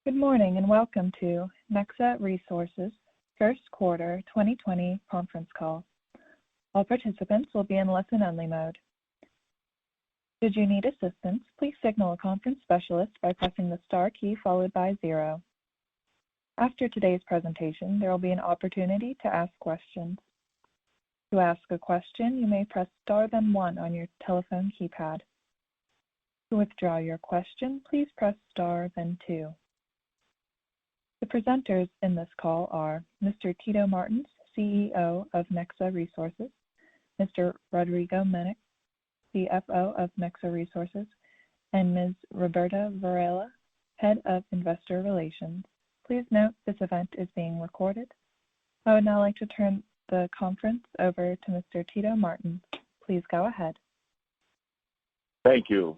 Good morning and welcome to Nexa Resources First Quarter 2020 conference call. All participants will be in listen-only mode. Should you need assistance, please signal a conference specialist by pressing the star key followed by 0. After today's presentation, there will be an opportunity to ask questions. To ask a question, you may press star then 1 on your telephone keypad. To withdraw your question, please press star then 2. The presenters in this call are Mr. Tito Martins, CEO of Nexa Resources, Mr. Rodrigo Menech, CFO of Nexa Resources, and Ms. Roberta Varela, Head of Investor Relations. Please note this event is being recorded. I would now like to turn the conference over to Mr. Tito Martins. Please go ahead. Thank you.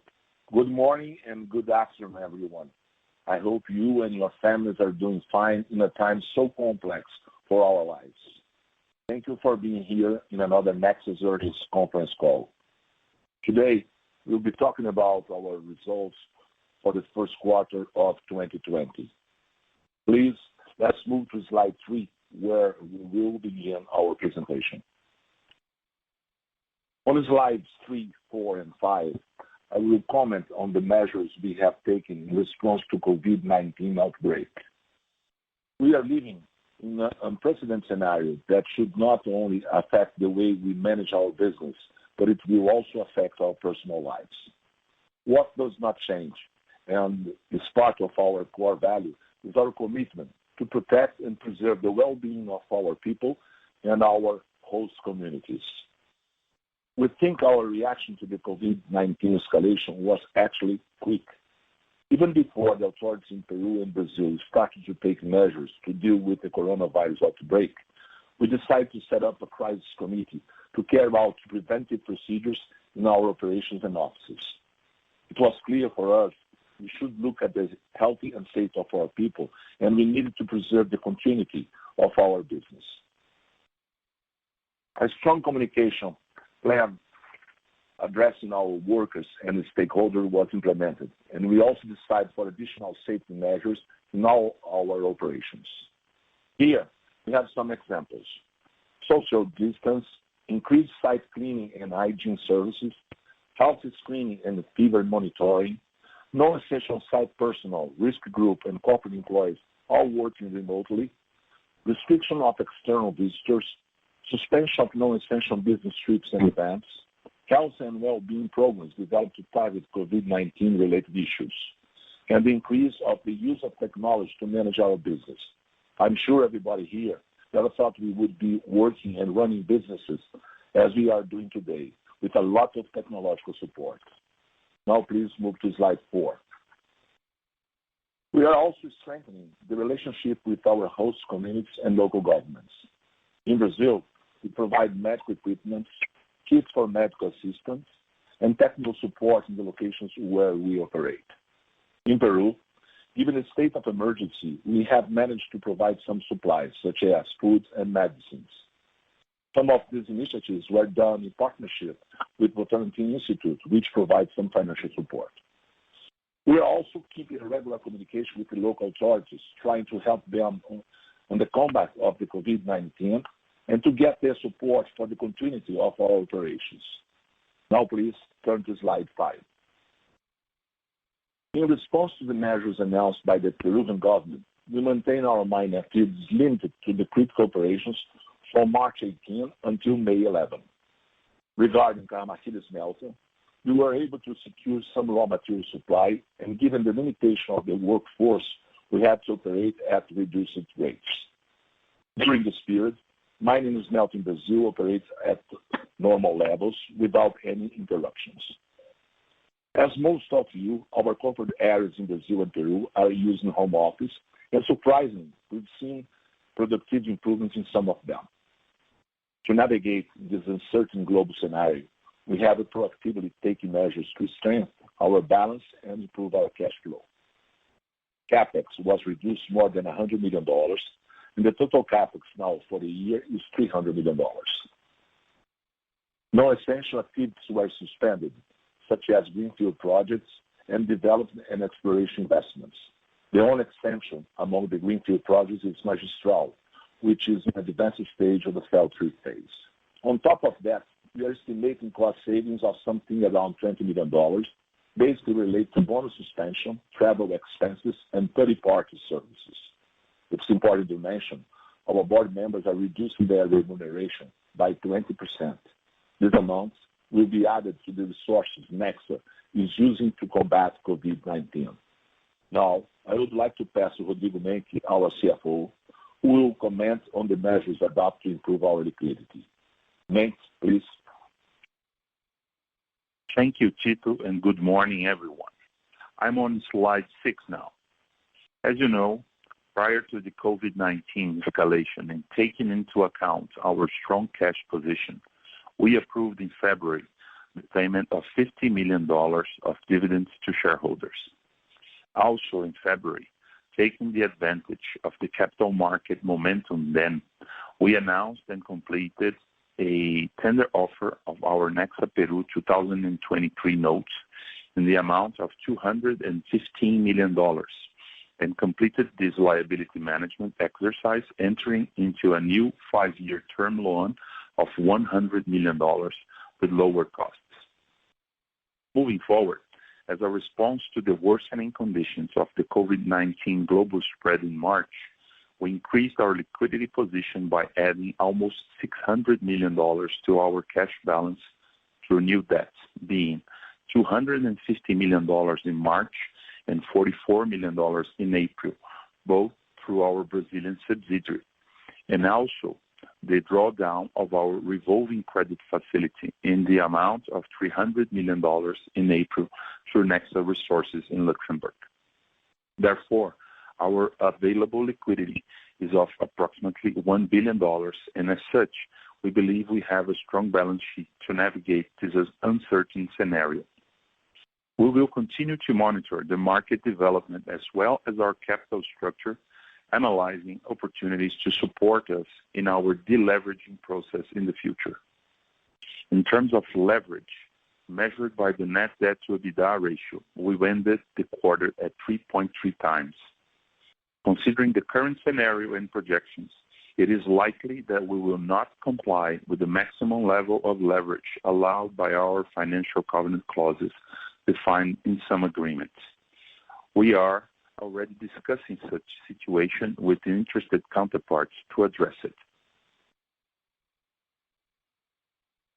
Good morning and good afternoon, everyone. I hope you and your families are doing fine in a time so complex for our lives. Thank you for being here in another Nexa's earnings conference call. Today, we'll be talking about our results for the first quarter of 2020. Please, let's move to slide 3, where we will begin our presentation. On slides 3, 4, and 5, I will comment on the measures we have taken in response to COVID-19 outbreak. We are living in an unprecedented scenario that should not only affect the way we manage our business, but it will also affect our personal lives. What does not change, and is part of our core value, is our commitment to protect and preserve the well-being of our people and our host communities. We think our reaction to the COVID-19 escalation was actually quick. Even before the authorities in Peru and Brazil started to take measures to deal with the coronavirus outbreak, we decided to set up a crisis committee to carry out preventive procedures in our operations and offices. It was clear for us we should look at the health and safety of our people, and we needed to preserve the continuity of our business. A strong communication plan addressing our workers and the stakeholders was implemented, and we also decided for additional safety measures in all our operations. Here, we have some examples. Social distance, increased site cleaning and hygiene services, health screening and fever monitoring, non-essential site personnel, risk group, and corporate employees all working remotely, restriction of external visitors, suspension of non-essential business trips and events, health and well-being programs developed to target COVID-19 related issues, and the increase of the use of technology to manage our business. I'm sure everybody here never thought we would be working and running businesses as we are doing today, with a lot of technological support. Now please move to slide 4. We are also strengthening the relationship with our host communities and local governments. In Brazil, we provide medical equipment, kits for medical assistance, and technical support in the locations where we operate. In Peru, given the state of emergency, we have managed to provide some supplies, such as food and medicines. Some of these initiatives were done in partnership with Votorantim Institute, which provides some financial support. We are also keeping a regular communication with the local authorities, trying to help them on the combat of the COVID-19 and to get their support for the continuity of our operations. Now please turn to slide 5. In response to the measures announced by the Peruvian government, we maintain our mining activities limited to the critical operations from March 18 until May 11. Regarding Cajamarquilla smelter, we were able to secure some raw material supply, and given the limitation of the workforce, we had to operate at reduced rates. During this period, mining and smelting in Brazil operates at normal levels without any interruptions. As most of you, our corporate areas in Brazil and Peru are using home office, and surprisingly, we've seen productivity improvements in some of them. To navigate this uncertain global scenario, we have proactively taken measures to strengthen our balance and improve our cash flow. CapEx was reduced more than $100 million, and the total CapEx now for the year is $300 million. Non-essential activities were suspended, such as greenfield projects and development and exploration investments. The only exception among the greenfield projects is Magistral, which is in the advanced stage of the FEL3 phase. On top of that, we are estimating cost savings of something around $20 million, basically related to bonus suspension, travel expenses, and third-party services. It's important to mention our board members are reducing their remuneration by 20%. These amounts will be added to the resources Nexa is using to combat COVID-19. Now, I would like to pass to Rodrigo Menck, our CFO, who will comment on the measures adopted to improve our liquidity. Menck, please. Thank you, Tito, and good morning, everyone. I'm on slide 6 now. As you know, prior to the COVID-19 escalation and taking into account our strong cash position, we approved in February the payment of $50 million of dividends to shareholders. Also in February, taking the advantage of the capital market momentum then, we announced and completed a tender offer of our Nexa Peru 2023 notes in the amount of $215 million and completed this liability management exercise, entering into a new 5-year term loan of $100 million with lower costs. Moving forward, as a response to the worsening conditions of the COVID-19 global spread in March, we increased our liquidity position by adding almost $600 million to our cash balance through new debts, being $250 million in March and $44 million in April, both through our Brazilian subsidiary, and also the drawdown of our revolving credit facility in the amount of $300 million in April through Nexa Resources in Luxembourg. Therefore, our available liquidity is of approximately $1 billion, and as such, we believe we have a strong balance sheet to navigate this uncertain scenario. We will continue to monitor the market development as well as our capital structure, analyzing opportunities to support us in our deleveraging process in the future. In terms of leverage, measured by the net debt to EBITDA ratio, we ended the quarter at 3.3 times. Considering the current scenario and projections, it is likely that we will not comply with the maximum level of leverage allowed by our financial covenant clauses defined in some agreements. We are already discussing such situation with the interested counterparts to address it.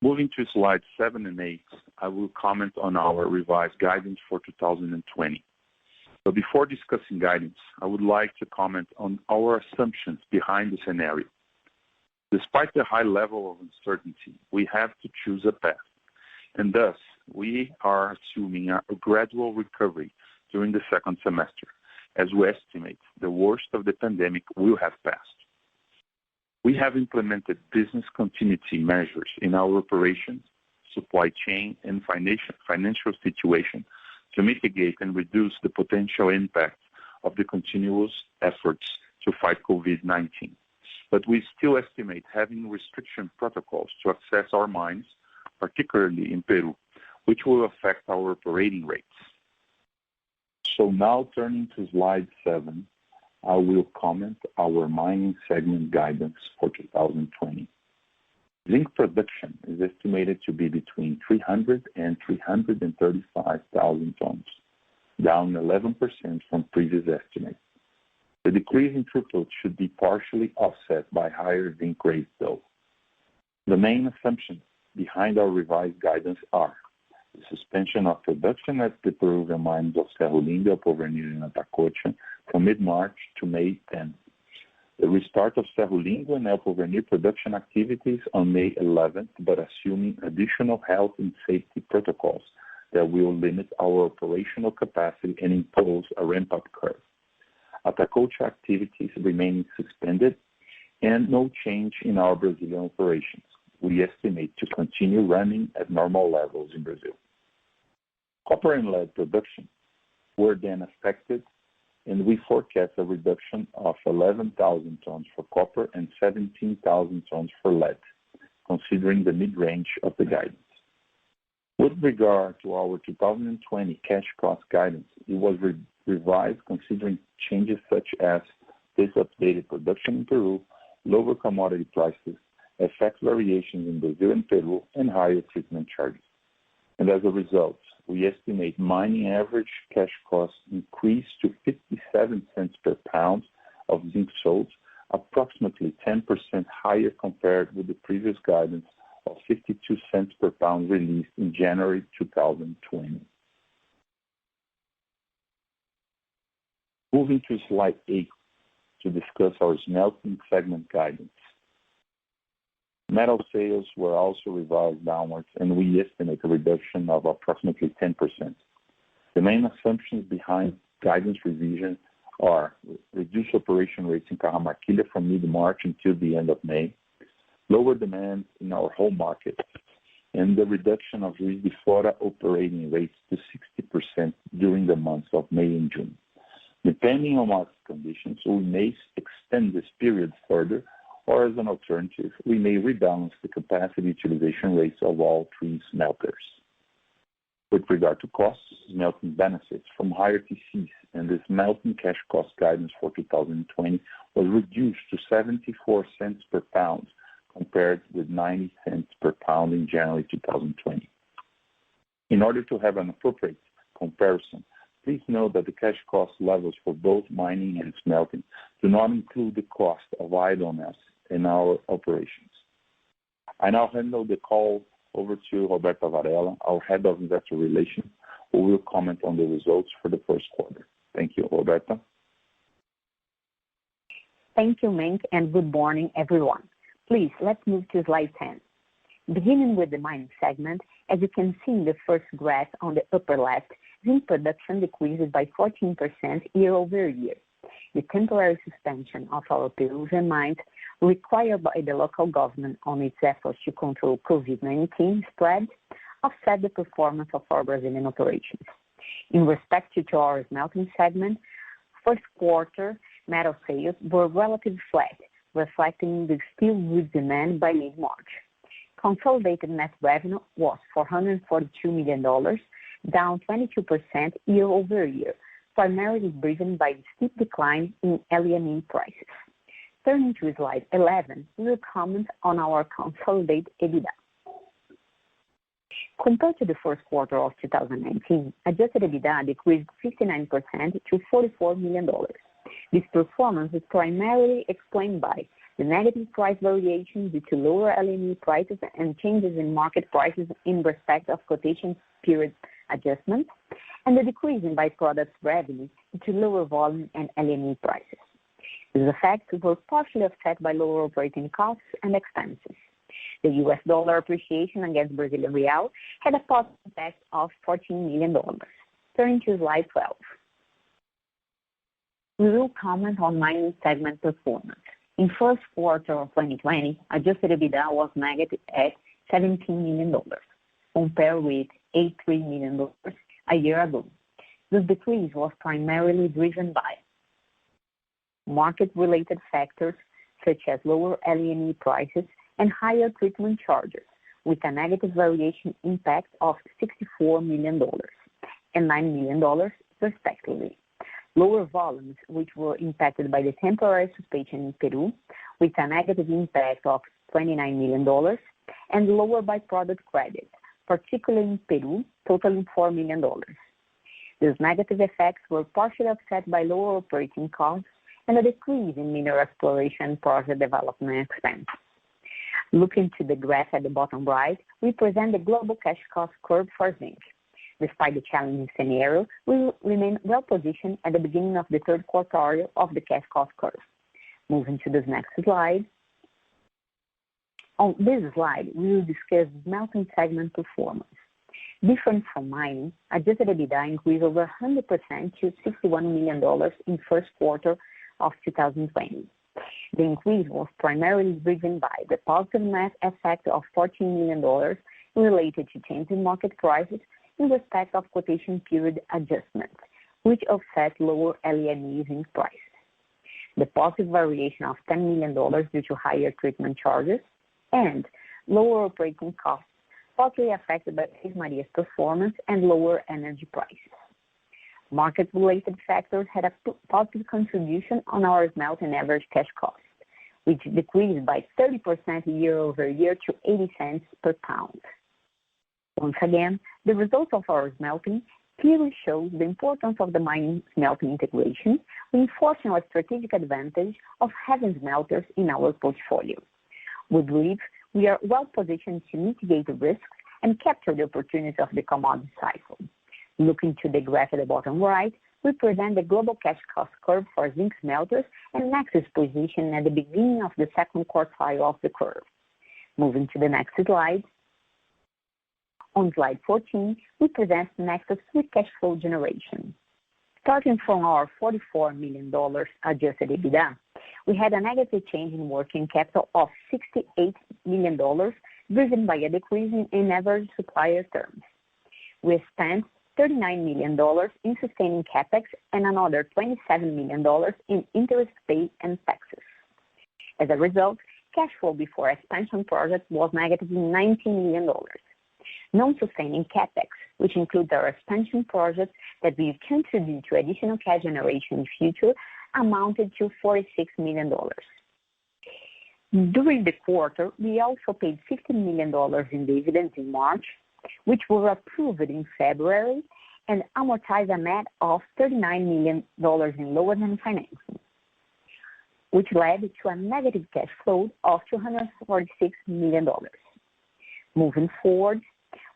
Moving to slides 7 and 8, I will comment on our revised guidance for 2020. But before discussing guidance, I would like to comment on our assumptions behind the scenario. Despite the high level of uncertainty, we have to choose a path, and thus we are assuming a gradual recovery during the second semester, as we estimate the worst of the pandemic will have passed. We have implemented business continuity measures in our operations, supply chain, and financial situation to mitigate and reduce the potential impact of the continuous efforts to fight COVID-19. But we still estimate having restriction protocols to access our mines, particularly in Peru, which will affect our operating rates. So now turning to slide 7, I will comment our mining segment guidance for 2020. Zinc production is estimated to be between 300 and 335,000 tons, down 11% from previous estimates. The decrease in throughput should be partially offset by higher zinc grades though. The main assumptions behind our revised guidance are the suspension of production at the Peruvian mines of Cerro Lindo, Porvenir, and Atacocha from mid-March to May 10th. The restart of Cerro Lindo and El Porvenir production activities on May 11th, but assuming additional health and safety protocols that will limit our operational capacity and impose a ramp-up curve. Atacocha activities remaining suspended, and no change in our Brazilian operations. We estimate to continue running at normal levels in Brazil. Copper and lead production were then affected, and we forecast a reduction of 11,000 tons for copper and 17,000 tons for lead, considering the mid-range of the guidance. With regard to our 2020 cash cost guidance, it was revised considering changes such as this updated production in Peru, lower commodity prices, FX variations in Brazil and Peru, and higher treatment charges. And as a result, we estimate mining average cash costs increased to 57 cents per pound of zinc sold, approximately 10% higher compared with the previous guidance of 52 cents per pound released in January 2020. Moving to slide 8 to discuss our smelting segment guidance. Metal sales were also revised downwards, and we estimate a reduction of approximately 10%. The main assumptions behind guidance revision are reduced operation rates in Cajamarquilla from mid-March until the end of May, lower demand in our home market, and the reduction of Juiz de Fora operating rates to 60% during the months of May and June. Depending on market conditions, we may extend this period further, or as an alternative, we may rebalance the capacity utilization rates of all three smelters. With regard to costs, smelting benefits from higher TCs, and the smelting cash cost guidance for 2020 was reduced to 74 cents per pound compared with 90 cents per pound in January 2020. In order to have an appropriate comparison, please note that the cash cost levels for both mining and smelting do not include the cost of idleness in our operations. I now hand the call over to Roberta Varela, our Head of Investor Relations, who will comment on the results for the first quarter. Thank you, Roberta. Thank you, Menk, and good morning, everyone. Please, let's move to slide 10. Beginning with the mining segment, as you can see in the first graph on the upper left, zinc production decreased by 14% year-over-year. The temporary suspension of our Peruvian mines, required by the local government on its efforts to control COVID-19 spread, offset the performance of our Brazilian operations. In respect to our smelting segment, first quarter metal sales were relatively flat, reflecting the still weak demand by mid-March. Consolidated net revenue was $442 million, down 22% year-over-year, primarily driven by the steep decline in LME prices. Turning to slide 11, we will comment on our consolidated EBITDA. Compared to the first quarter of 2019, adjusted EBITDA decreased 59% to $44 million. This performance is primarily explained by the negative price variation due to lower LME prices and changes in market prices in respect of quotation period adjustments, and the decrease in byproducts revenue due to lower volume and LME prices. These effects were partially offset by lower operating costs and expenses. The US dollar appreciation against Brazilian real had a positive impact of $14 million. Turning to slide 12. We will comment on mining segment performance. In first quarter of 2020, adjusted EBITDA was negative at $17 million, compared with $83 million a year ago. This decrease was primarily driven by market-related factors such as lower LME prices and higher treatment charges, with a negative variation impact of $64 million and $9 million respectively. Lower volumes, which were impacted by the temporary suspension in Peru, with a negative impact of $29 million, and lower byproduct credits, particularly in Peru, totaling $4 million. These negative effects were partially offset by lower operating costs and a decrease in mineral exploration project development expense. Looking to the graph at the bottom right, we present the global cash cost curve for zinc. Despite the challenging scenario, we remain well positioned at the beginning of the third quarter of the cash cost curve. Moving to this next slide. On this slide, we will discuss smelting segment performance. Different from mining, adjusted EBITDA increased over 100% to $61 million in first quarter of 2020. The increase was primarily driven by the positive net effect of $14 million related to changes in market prices in respect of quotation period adjustments, which offset lower LME zinc prices. The positive variation of $10 million due to higher treatment charges and lower operating costs, partly affected by Três Marias performance and lower energy prices. Market-related factors had a positive contribution on our smelting average cash cost, which decreased by 30% year-over-year to 80 cents per pound. Once again, the results of our smelting clearly shows the importance of the mine-smelting integration, reinforcing our strategic advantage of having smelters in our portfolio. We believe we are well positioned to mitigate the risks and capture the opportunities of the commodity cycle. Looking to the graph at the bottom right, we present the global cash cost curve for zinc smelters and Nexa's position at the beginning of the second quartile of the curve. Moving to the next slide. On slide 14, we present Nexa's free cash flow generation. Starting from our $44 million adjusted EBITDA, we had a negative change in working capital of $68 million, driven by a decrease in average supplier terms. We spent $39 million in sustaining capex and another $27 million in interest paid and taxes. As a result, cash flow before expansion projects was negative $19 million. Non-sustaining capex, which includes our expansion projects that will contribute to additional cash generation in future, amounted to $46 million. During the quarter, we also paid $15 million in dividends in March, which were approved in February, and amortized a net of $39 million in lower than financing, which led to a negative cash flow of $246 million. Moving forward,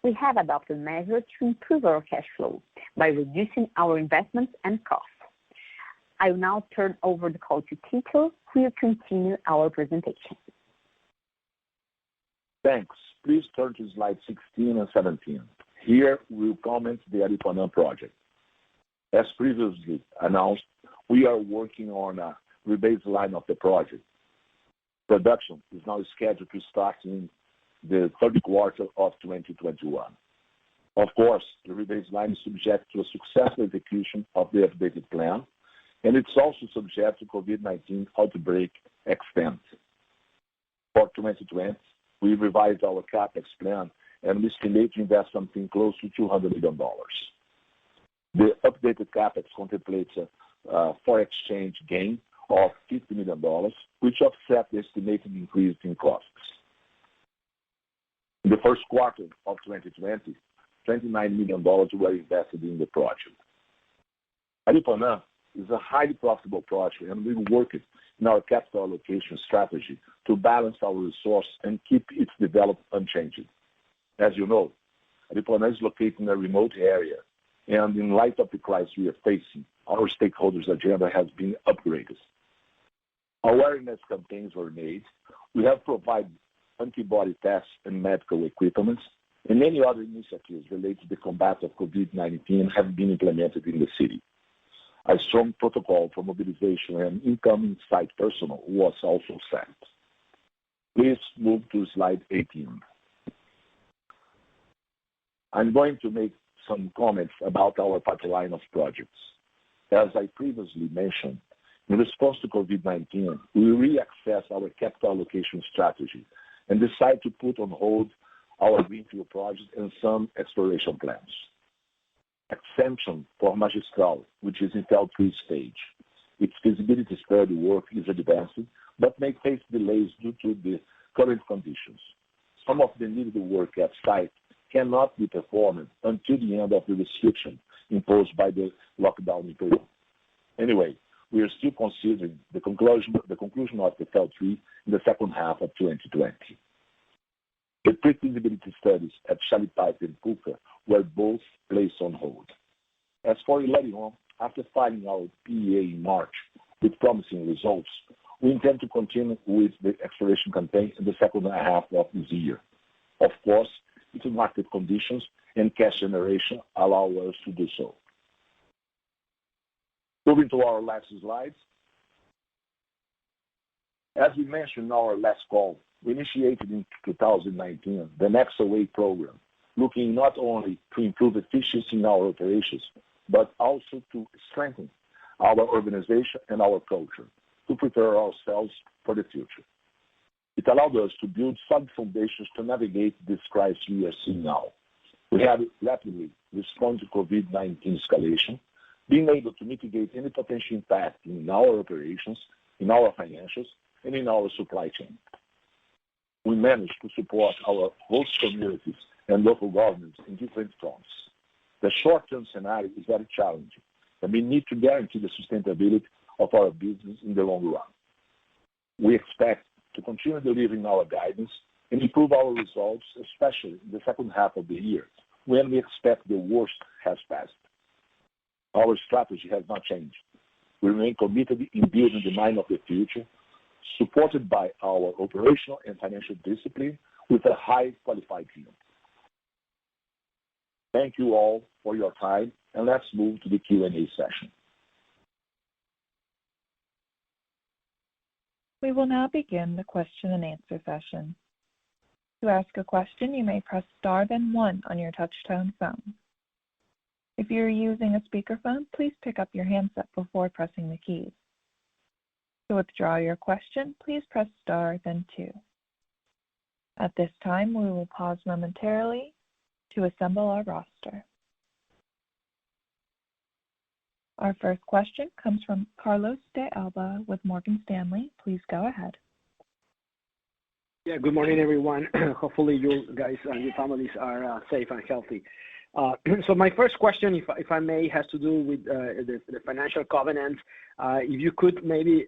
we have adopted measures to improve our cash flow by reducing our investments and costs. I will now turn over the call to Tito, who will continue our presentation. Thanks. Please turn to slide 16 and 17. Here, we'll comment the Aripuanã project. As previously announced, we are working on a rebaseline of the project. Production is now scheduled to start in the third quarter of 2021. Of course, the rebaseline is subject to a successful execution of the updated plan, and it's also subject to COVID-19 outbreak extent. For 2020, we revised our CapEx plan and we estimate to invest something close to $200 million. The updated CapEx contemplates a foreign exchange gain of $50 million, which offset the estimated increase in costs. In the first quarter of 2020, $29 million were invested in the project. Aripuanã is a highly profitable project, and we will work it in our capital allocation strategy to balance our resource and keep its development unchanged. As you know, Aripuanã is located in a remote area, and in light of the crisis we are facing, our stakeholders' agenda has been upgraded. Awareness campaigns were made. We have provided antibody tests and medical equipment, and many other initiatives related to the combat of COVID-19 have been implemented in the city. A strong protocol for mobilization and incoming site personnel was also set. Please move to slide 18. I'm going to make some comments about our pipeline of projects. As I previously mentioned, in response to COVID-19, we reassess our capital allocation strategy and decide to put on hold our greenfield projects and some exploration plans. Exemption for Magistral, which is in FEL 3 stage. Its feasibility study work is advancing, but may face delays due to the current conditions. Some of the needed work at site cannot be performed until the end of the restriction imposed by the lockdown in Peru. Anyway, we are still considering the conclusion of the FEL 3 in the second half of 2020. The pre-feasibility studies at Chalipite and Puca were both placed on hold. As for Hilarion, after filing our PEA in March with promising results, we intend to continue with the exploration campaign in the second half of this year. Of course, if market conditions and cash generation allow us to do so. Moving to our last slides. As we mentioned in our last call, we initiated in 2019 the Nexa Way program, looking not only to improve efficiency in our operations, but also to strengthen our organization and our culture to prepare ourselves for the future. It allowed us to build solid foundations to navigate this crisis we are seeing now. We have rapidly responded to COVID-19 escalation, being able to mitigate any potential impact in our operations, in our financials, and in our supply chain. We managed to support our host communities and local governments in different fronts. The short-term scenario is very challenging, and we need to guarantee the sustainability of our business in the long run. We expect to continue delivering our guidance and improve our results, especially in the second half of the year, when we expect the worst has passed. Our strategy has not changed. We remain committed in building the mine of the future, supported by our operational and financial discipline with a high qualified team. Thank you all for your time, and let's move to the Q&A session. We will now begin the question and answer session. To ask a question, you may press star then one on your touch-tone phone. If you are using a speakerphone, please pick up your handset before pressing the keys. To withdraw your question, please press star then two. At this time, we will pause momentarily to assemble our roster. Our first question comes from Carlos de Alba with Morgan Stanley. Please go ahead. Yeah, good morning, everyone. Hopefully you guys and your families are safe and healthy. So my first question, if I may, has to do with the financial covenants. If you could maybe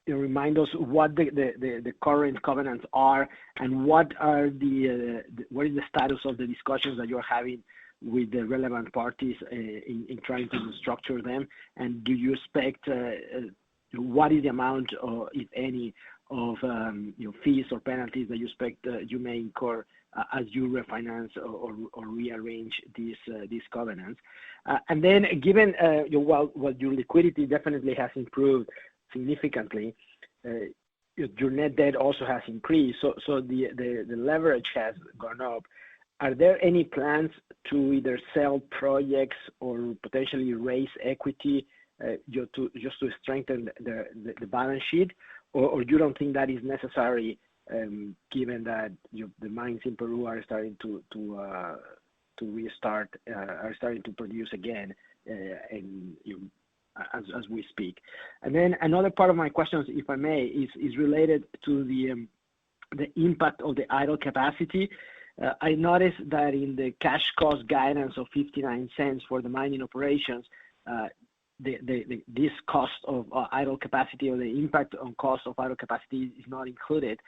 remind us what the current covenants are and what is the status of the discussions that you're having with the relevant parties in trying to structure them, and do you expect what is the amount, if any, of fees or penalties that you expect you may incur as you refinance or rearrange these covenants? And then, given what your liquidity definitely has improved significantly, your net debt also has increased, so the leverage has gone up. Are there any plans to either sell projects or potentially raise equity just to strengthen the balance sheet, or you don't think that is necessary, given that the mines in Peru are starting to restart, are starting to produce again, as we speak? And then another part of my questions, if I may, is related to the impact of the idle capacity. I noticed that in the cash cost guidance of 59 cents for the mining operations, this cost of idle capacity, or the impact on cost of idle capacity, is not included.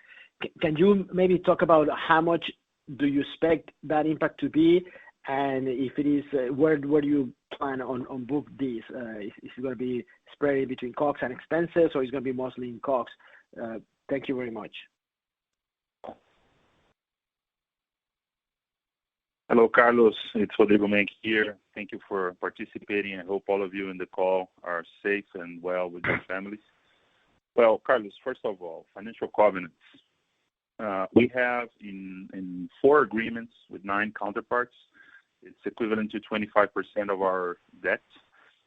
Can you maybe talk about how much do you expect that impact to be, and if it is, where do you plan on book these? Is it going to be spread between COGS and expenses, or is it going to be mostly in COGS? Thank you very much. Hello, Carlos. It's Rodrigo Menck here. Thank you for participating. I hope all of you in the call are safe and well with your families. Well, Carlos, first of all, financial covenants. We have in 4 agreements with 9 counterparts. It's equivalent to 25% of our debt.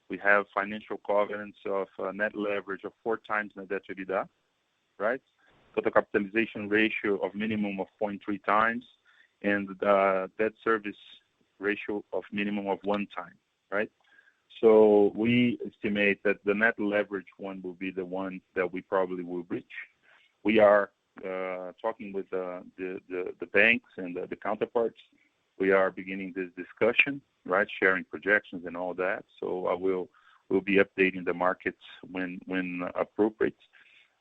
We have financial covenants of net leverage of 4 times net debt to EBITDA, right? Total capitalization ratio of minimum of 0.3 times, and debt service ratio of minimum of 1 time, right? So we estimate that the net leverage one will be the one that we probably will reach. We are talking with the banks and the counterparts. We are beginning this discussion, right? Sharing projections and all that. So we'll be updating the markets when appropriate.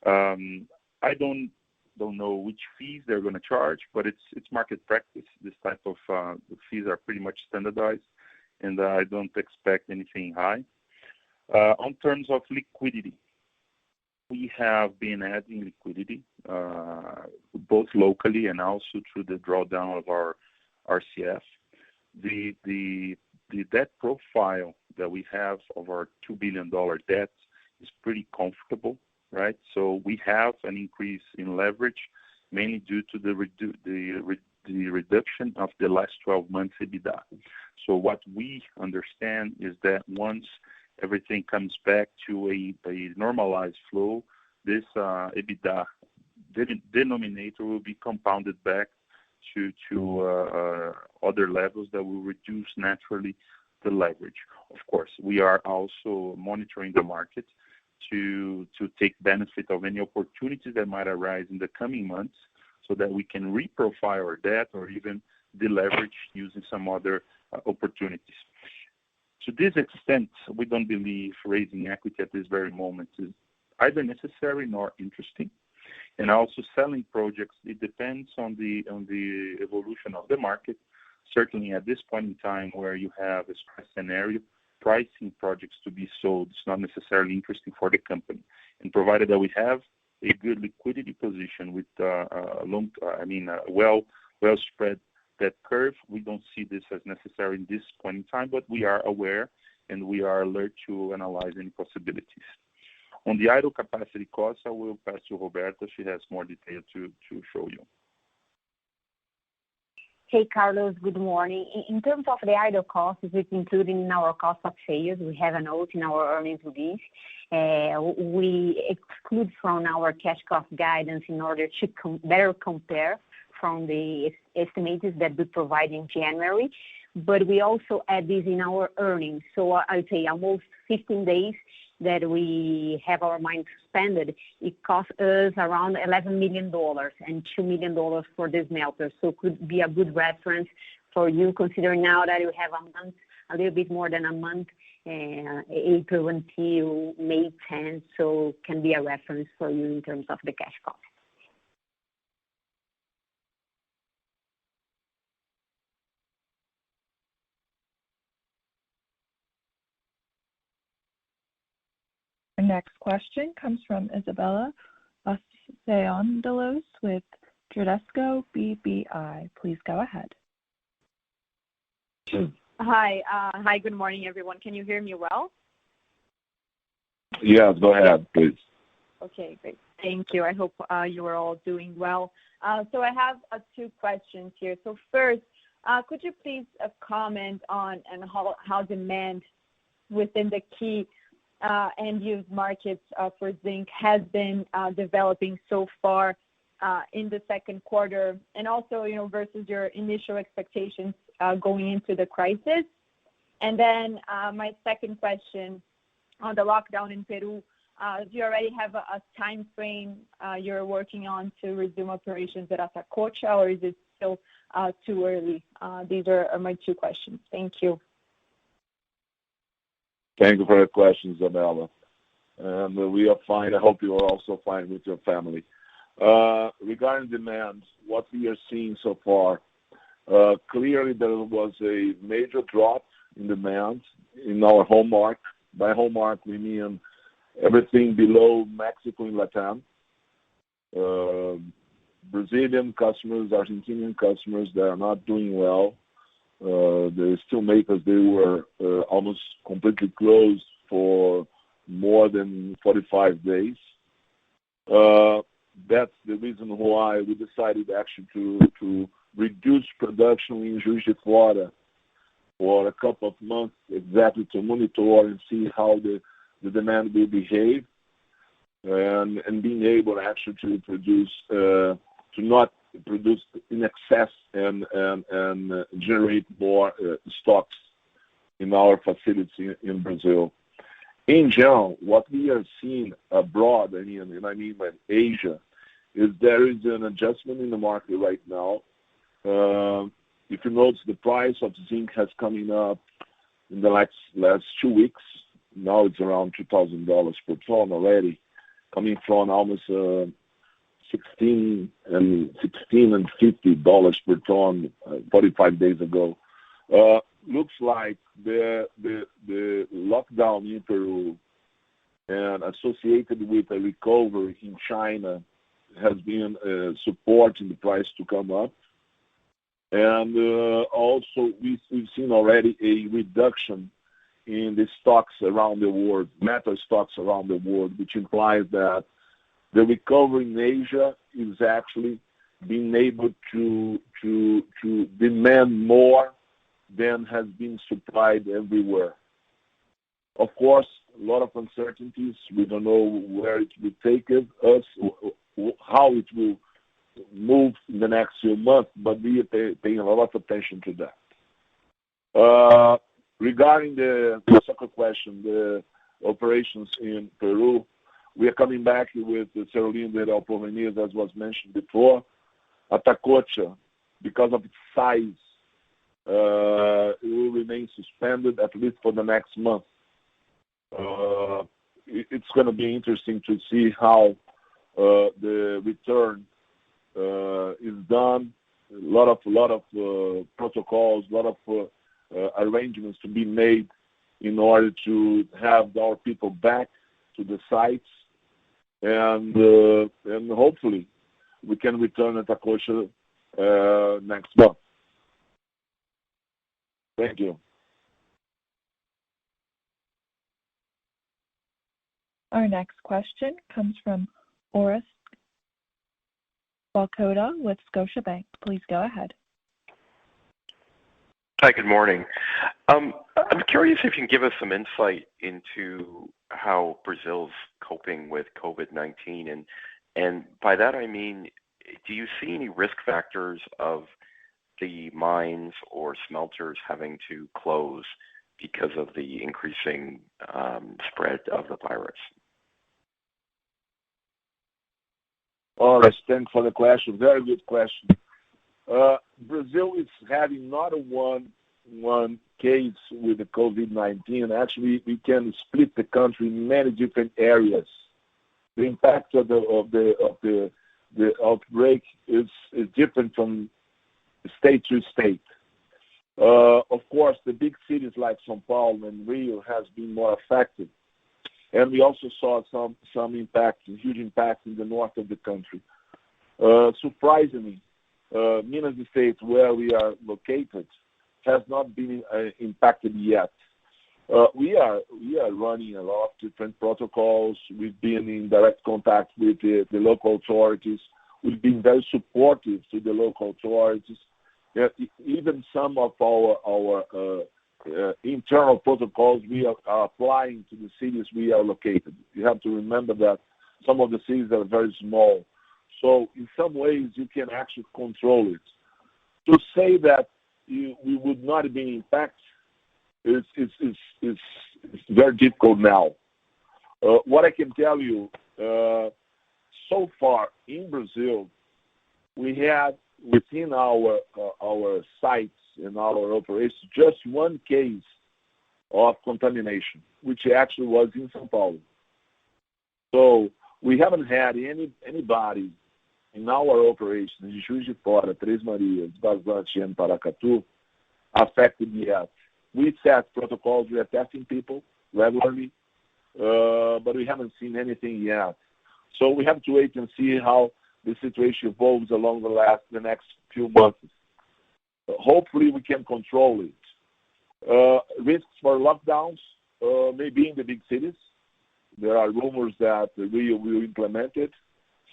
I don't know which fees they're going to charge, but it's market practice. This type of fees are pretty much standardized, and I don't expect anything high. On terms of liquidity, we have been adding liquidity, both locally and also through the drawdown of our RCF. The debt profile that we have of our $2 billion debt is pretty comfortable, right? So we have an increase in leverage, mainly due to the reduction of the last 12 months EBITDA. So what we understand is that once everything comes back to a normalized flow, this EBITDA denominator will be compounded back to other levels that will reduce naturally the leverage. Of course, we are also monitoring the market to take benefit of any opportunities that might arise in the coming months so that we can reprofile our debt or even deleverage using some other opportunities. To this extent, we don't believe raising equity at this very moment is either necessary nor interesting. And also selling projects, it depends on the evolution of the market. Certainly at this point in time where you have a stress scenario, pricing projects to be sold is not necessarily interesting for the company. And provided that we have a good liquidity position with a well spread debt curve, we don't see this as necessary in this point in time, but we are aware and we are alert to analyze any possibilities. On the idle capacity costs, I will pass to Roberta. She has more detail to show you. Hey, Carlos, good morning. In terms of the idle costs, it's included in our cost of sales. We have a note in our earnings release. We exclude from our cash cost guidance in order to better compare from the estimates that we provide in January. But we also add this in our earnings. So I would say almost 15 days that we have our mine suspended, it costs us around $11 million and $2 million for the smelter. So it could be a good reference for you, considering now that you have a month, a little bit more than a month, April until May 10th, so can be a reference for you in terms of the cash cost. Our next question comes from Isabella Vasconcelos with Bradesco BBI. Please go ahead. Hi, good morning, everyone. Can you hear me well? Yes, go ahead, please. Okay, great. Thank you. I hope you are all doing well. So I have two questions here. So first, could you please comment on how demand within the key end-use markets for zinc has been developing so far in the second quarter, and also, versus your initial expectations going into the crisis? And then my second question on the lockdown in Peru, do you already have a time frame you're working on to resume operations at Atacocha, or is it still too early? These are my two questions. Thank you. Thank you for your questions, Isabella. And we are fine. I hope you are also fine with your family. Regarding demand, what we are seeing so far, clearly there was a major drop in demand in our home market. By home market, we mean everything below Mexico and Latam. Brazilian customers, Argentinian customers, they are not doing well. The steel makers, they were almost completely closed for more than 45 days. That's the reason why we decided actually to reduce production in Juiz de Fora for a couple of months, exactly to monitor and see how the demand will behave, and being able actually to produce, to not produce in excess and generate more stocks in our facility in Brazil. In general, what we are seeing abroad, and I mean by Asia, is there is an adjustment in the market right now. If you notice, the price of zinc has coming up in the last 2 weeks. Now it's around $2,000 per ton already, coming from almost $16 and $50 per ton 45 days ago. Looks like the lockdown in Peru and associated with a recovery in China has been supporting the price to come up. And also we've seen already a reduction in the stocks around the world, metal stocks around the world, which implies that the recovery in Asia is actually being able to demand more than has been supplied everywhere. Of course, a lot of uncertainties. We don't know where it will take us, how it will move in the next few months, but we are paying a lot of attention to that. Regarding the second question, the operations in Peru, we are coming back with the Cerulino de El Porvenir, as was mentioned before. Atacocha, because of its size, it will remain suspended at least for the next month. It's going to be interesting to see how the return is done. A lot of protocols, a lot of arrangements to be made in order to have our people back to the sites, and hopefully we can return at Atacocha next month. Thank you. Our next question comes from Orest Wowkodaw with Scotiabank. Please go ahead. Hi, good morning. I'm curious if you can give us some insight into how Brazil's coping with COVID-19, and by that I mean, do you see any risk factors of the mines or smelters having to close because of the increasing spread of the virus? All right, thanks for the question. Very good question. Brazil is having not a one case with the COVID-19. Actually, we can split the country in many different areas. The impact of the outbreak is different from state to state. Of course, the big cities like São Paulo and Rio has been more affected, and we also saw some impact, huge impact in the north of the country. Surprisingly, Minas State, where we are located, has not been impacted yet. We are running a lot of different protocols. We've been in direct contact with the local authorities. We've been very supportive to the local authorities. Even some of our internal protocols we are applying to the cities we are located. You have to remember that some of the cities are very small. So in some ways, you can actually control it. To say that we would not have been impacted is very difficult now. What I can tell you, so far in Brazil, we had within our sites and our operations just one case of contamination, which actually was in São Paulo. So we haven't had anybody in our operations in Juiz de Fora, Três Marias, Vazante, and Paracatu affected yet. We set protocols. We are testing people regularly, but we haven't seen anything yet. So we have to wait and see how the situation evolves along the next few months. Hopefully we can control it. Risks for lockdowns may be in the big cities. There are rumors that Rio will implement it.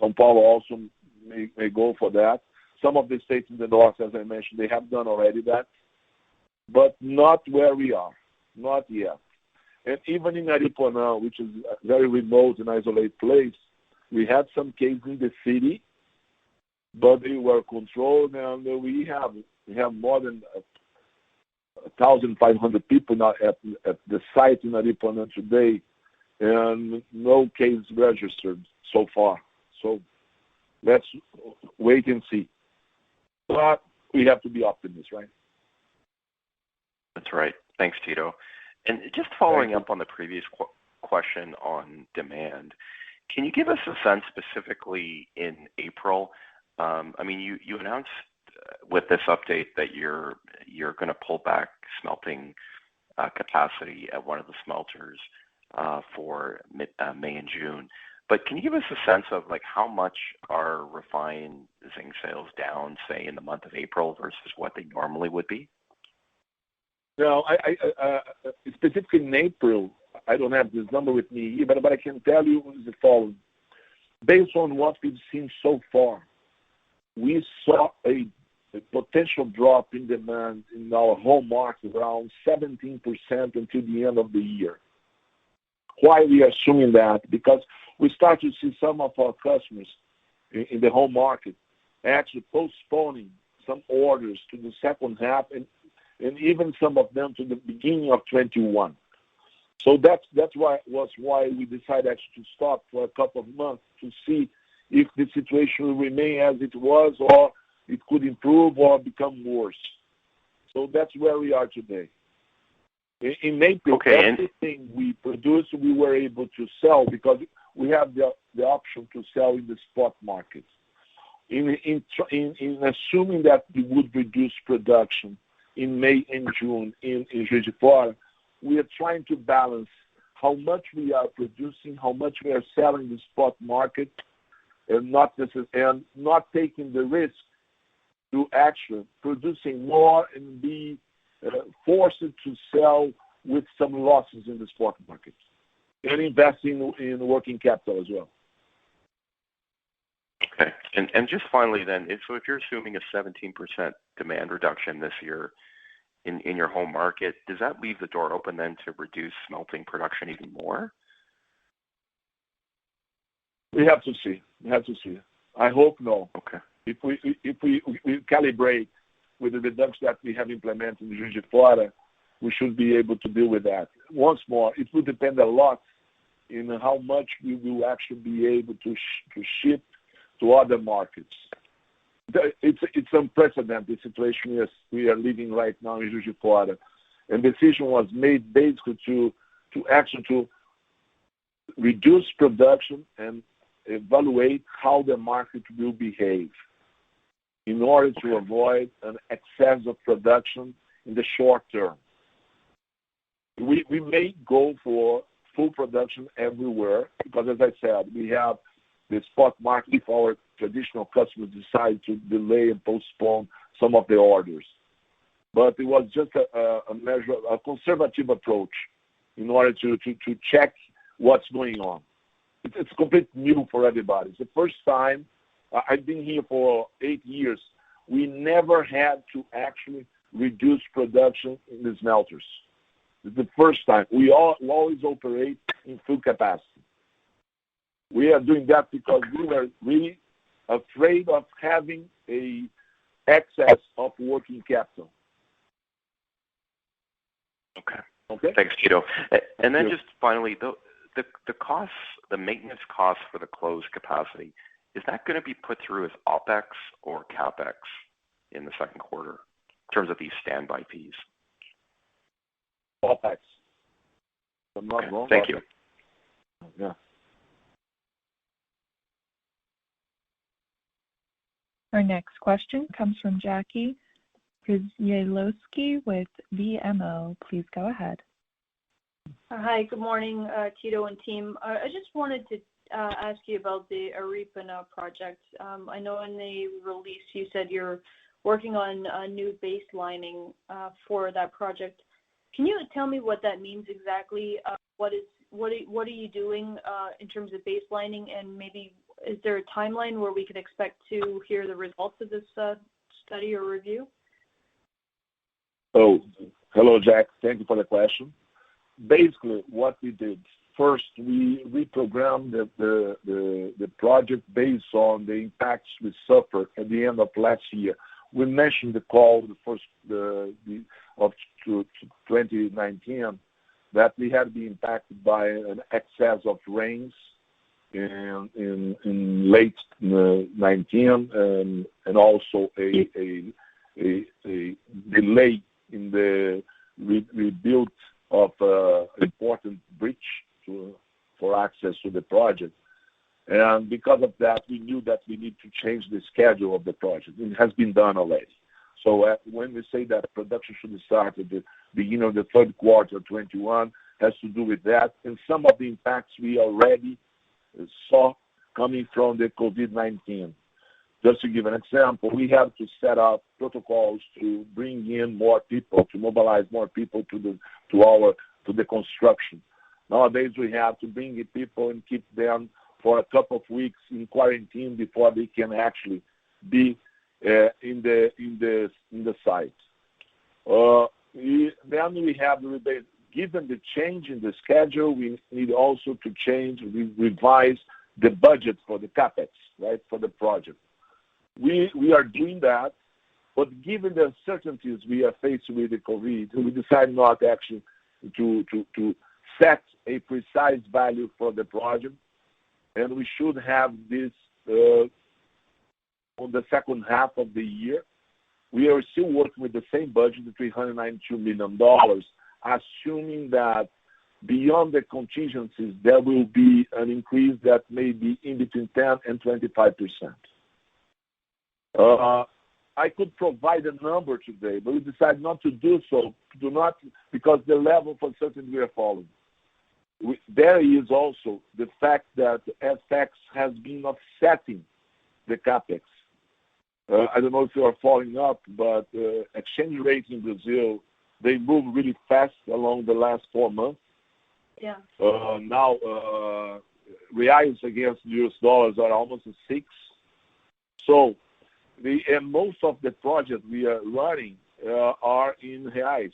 São Paulo also may go for that. Some of the states in the north, as I mentioned, they have done already that, but not where we are, not yet. And even in Aripuanã, which is a very remote and isolated place, we had some cases in the city, but they were controlled, and we have more than 1,500 people now at the site in Aripuanã today, and no case registered so far. So let's wait and see. But we have to be optimists, right? That's right. Thanks, Tito. And just following up on the previous question on demand, can you give us a sense specifically in April? I mean, you announced with this update that you're going to pull back smelting capacity at one of the smelters for May and June. But can you give us a sense of like how much are refined zinc sales down, say, in the month of April versus what they normally would be? No, I specifically in April, I don't have this number with me, but I can tell you the following. Based on what we've seen so far, we saw a potential drop in demand in our home market around 17% until the end of the year. Why we are assuming that? Because we start to see some of our customers in the home market actually postponing some orders to the second half and and even some of them to the beginning of 21. So that's why we decided actually to stop for a couple of months to see if the situation will remain as it was, or it could improve or become worse. So that's where we are today. In April, everything we produced, we were able to sell because we have the option to sell in the spot market. In assuming that we would reduce production in May and June in Juiz de Fora, we are trying to balance how much we are producing, how much we are selling in the spot market, and not taking the risk to actually producing more and be forced to sell with some losses in the spot market, and investing in working capital as well. Okay. And just finally then, if you're assuming a 17% demand reduction this year in your home market, does that leave the door open then to reduce smelting production even more? We have to see. I hope no. Okay. If we calibrate with the reduction that we have implemented in Juiz de Fora, we should be able to deal with that. Once more, it will depend a lot in how much we will actually be able to ship to other markets. It's unprecedented situation we are living right now in Juiz de Fora, and decision was made basically to reduce production and evaluate how the market will behave in order to avoid an excess of production in the short term. We may go for full production everywhere because, as I said, we have the spot market if our traditional customers decide to delay and postpone some of the orders. But it was just a measure, a conservative approach in order to check what's going on. It's completely new for everybody. It's the first time. I've been here for 8 years. We never had to actually reduce production in the smelters. It's the first time. We always operate in full capacity. We are doing that because we were really afraid of having a excess of working capital. Okay. Thanks, Tito. And then just finally, the costs, the maintenance costs for the closed capacity, is that going to be put through as OPEX or CAPEX in the second quarter in terms of these standby fees? OPEX. I'm not wrong. Thank you. Yeah. Our next question comes from Jackie Przybylowski with BMO. Please go ahead. Hi, good morning, Tito and team. I just wanted to ask you about the Aripuanã project. I know in the release you said you're working on a new baselining for that project. Can you tell me what that means exactly? What are you doing in terms of baselining, and maybe is there a timeline where we could expect to hear the results of this study or review? Oh, hello, Jack. Thank you for the question. Basically, what we did first, we reprogrammed the project based on the impacts we suffered at the end of last year. We mentioned the call of 2019 that we had been impacted by an excess of rains in late 19 and also a delay in the rebuild of important bridge for access to the project. And because of that, we knew that we need to change the schedule of the project. It has been done already. So when we say that production should start at the beginning of the third quarter of 21, has to do with that. And some of the impacts we already saw coming from the COVID-19. Just to give an example, we have to set up protocols to bring in more people, to mobilize more people to the construction. Nowadays, we have to bring in people and keep them for a couple of weeks in quarantine before they can actually be in the site. Then we have given the change in the schedule, we need also to revise the budget for the CAPEX, right, for the project. We are doing that, But given the uncertainties we are faced with the COVID, we decided not actually to set a precise value for the project, and we should have this on the second half of the year. We are still working with the same budget, the $392 million, assuming that beyond the contingencies, there will be an increase that may be in between 10 and 25%. I could provide a number today, but we decided not to do so, because the level of uncertainty we are following. There is also the fact that FX has been offsetting the capex. I don't know if you are following up, but exchange rates in Brazil, they move really fast along the last 4 months. Yeah. Now, reais against US dollars are almost a 6. So, and most of the projects we are running are in reais,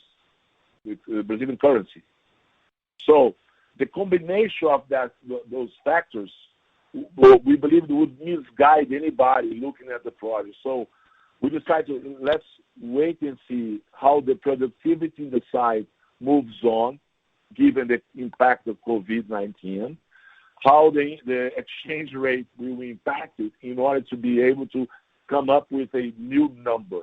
with Brazilian currency. So, the combination of those factors, we believe it would misguide anybody looking at the project. So, we decided let's wait and see how the productivity in the site moves on, given the impact of COVID-19, how the exchange rate will impact it in order to be able to come up with a new number.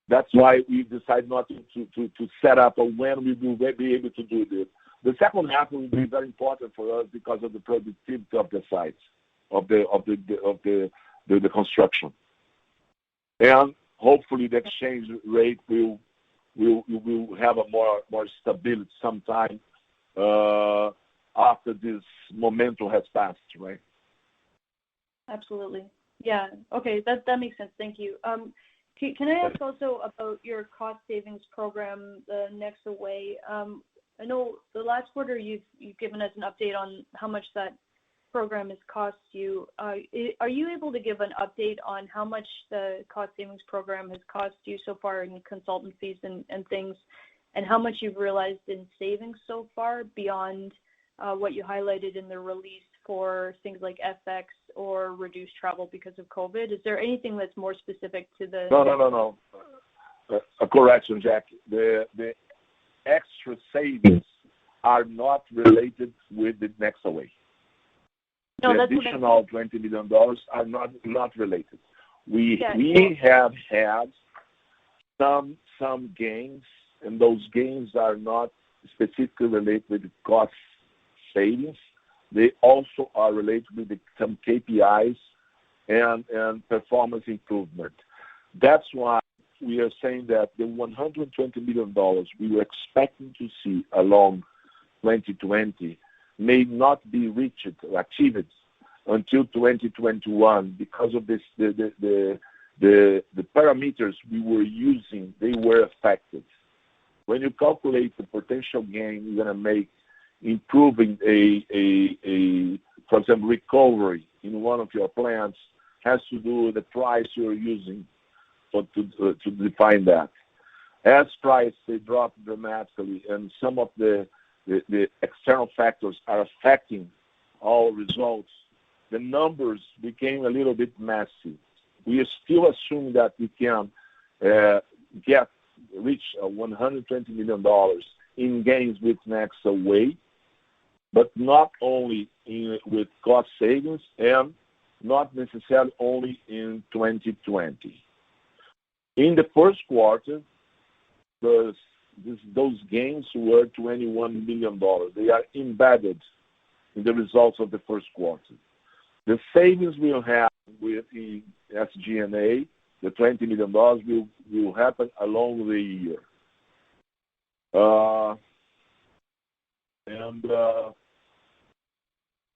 That's why we decided not to set up a when we will be able to do this. The second half will be very important for us because of the productivity of the sites, of the construction, and hopefully the exchange rate will have a more stability sometime after this momentum has passed, right? Absolutely. Yeah. Okay. That makes sense. Thank you. Can I ask also about your cost savings program, the Nexa Way? I know the last quarter you've given us an update on how much that program has cost you. Are you able to give an update on how much the cost savings program has cost you so far in consultant fees and things, and how much you've realized in savings so far beyond what you highlighted in the release for things like FX or reduced travel because of COVID? Is there anything that's more specific to the... No. A correction, Jack. The extra savings are not related with the Nexa Way. No, the additional $20 million are not related. We have had some gains, and those gains are not specifically related with cost savings. They also are related with some KPIs and performance improvement. That's why we are saying that the $120 million we were expecting to see along 2020 may not be reached or achieved until 2021 because of this, the parameters we were using, they were affected. When you calculate the potential gain you're going to make improving for example, recovery in one of your plants has to do with the price you're using to define that. As price they dropped dramatically and some of the external factors are affecting our results, the numbers became a little bit messy. We are still assuming that we can reach $120 million in gains with Nexa Way, but not only with cost savings and not necessarily only in 2020. In the first quarter, those gains were $21 million. They are embedded in the results of the first quarter. The savings we'll have with the SG&A, the $20 million, will happen along the year.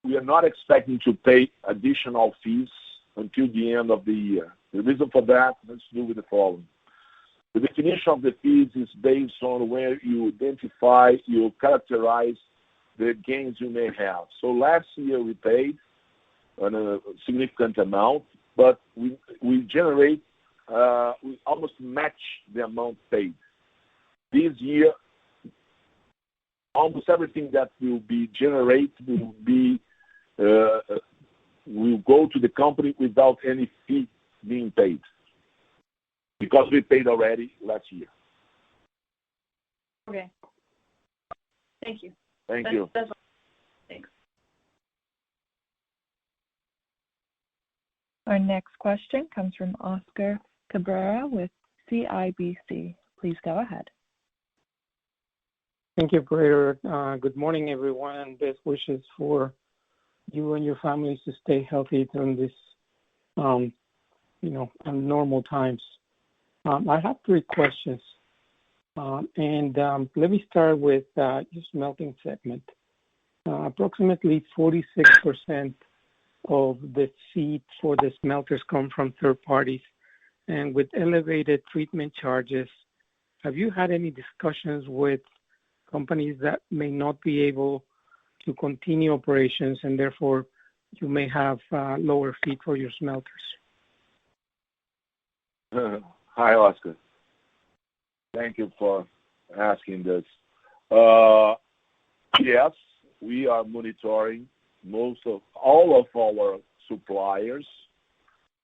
We are not expecting to pay additional fees until the end of the year. The reason for that has to do with the following. The definition of the fees is based on where you characterize the gains you may have. So last year we paid a significant amount, but we almost match the amount paid. This year, almost everything that will be generated will go to the company without any fee being paid. because we paid already last year. Okay. Thank you. Thank you. That's all. Thanks. Our next question comes from Oscar Cabrera with CIBC. Please go ahead. Thank you, operator. Good morning, everyone, and best wishes for you and your families to stay healthy during this, normal times. I have 3 questions, and let me start with your smelting segment. Approximately 46% of the feed for the smelters come from third parties, and with elevated treatment charges, have you had any discussions with companies that may not be able to continue operations and therefore you may have lower feed for your smelters? Hi, Oscar. Thank you for asking this. Yes, we are monitoring all of our suppliers.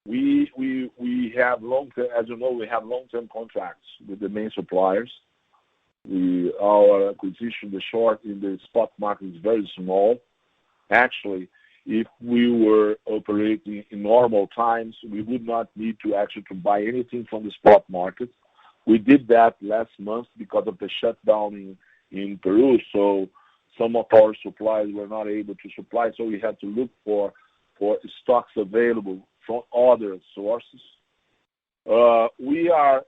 We have long-term, as you know, we have long-term contracts with the main suppliers. Our acquisition, the short in the spot market is very small. Actually, if we were operating in normal times, we would not need to buy anything from the spot market. We did that last month because of the shutdown in Peru. So some of our suppliers were not able to supply, so we had to look for stocks available from other sources. We are